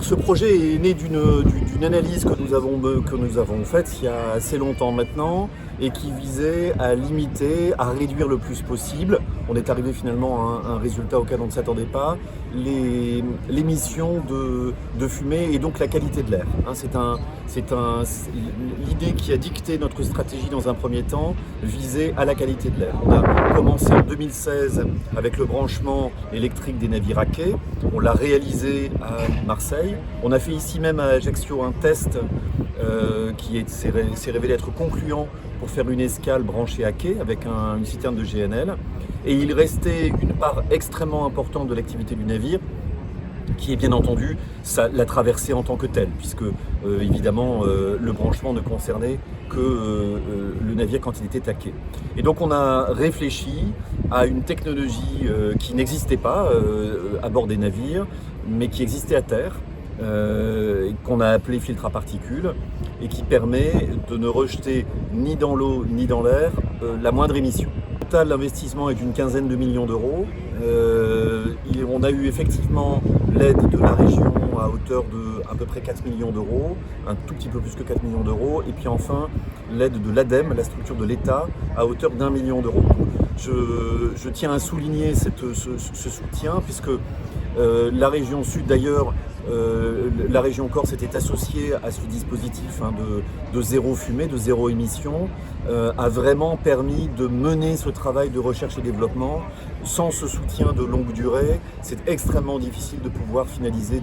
ce projet est né d'une analyse que nous avons faite il y a assez longtemps maintenant et qui visait à limiter, à réduire le plus possible. On est arrivé finalement à un résultat auquel on ne s'attendait pas, l'émission de fumée et donc la qualité de l'air. L'idée qui a dicté notre stratégie dans un premier temps visait à la qualité de l'air. On a commencé en 2016 avec le branchement électrique des navires à quai. On l'a réalisé à Marseille. On a fait ici même à Ajaccio un test qui s'est révélé être concluant pour faire une escale branchée à quai avec une citerne de GNL. Et il restait une part extrêmement importante de l'activité du navire qui est bien entendu la traversée en tant que telle, puisque évidemment le branchement ne concernait que le navire quand il était à quai. Et donc on a réfléchi à une technologie qui n'existait pas à bord des navires, mais qui existait à terre, qu'on a appelé filtre à particules, et qui permet de ne rejeter ni dans l'eau ni dans l'air la moindre émission. Le total d'investissement est d'une quinzaine de millions d'euros. On a eu effectivement l'aide de la région à hauteur de à peu près 4 millions d'euros, un tout petit peu plus que 4 millions d'euros, et puis enfin l'aide de l'ADEME, la structure de l'État, à hauteur d'1 million d'euros. Je tiens à souligner ce soutien, puisque la région Sud d'ailleurs, la région Corse était associée à ce dispositif de zéro fumée, de zéro émission, a vraiment permis de mener ce travail de recherche et développement. Sans ce soutien de longue durée, c'est extrêmement difficile de pouvoir finaliser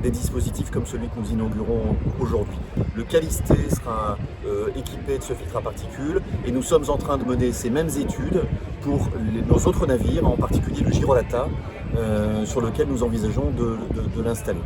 des dispositifs comme celui que nous inaugurons aujourd'hui. Le Callister sera équipé de ce filtre à particules et nous sommes en train de mener ces mêmes études pour nos autres navires, en particulier le Girolata, sur lequel nous envisageons de l'installer.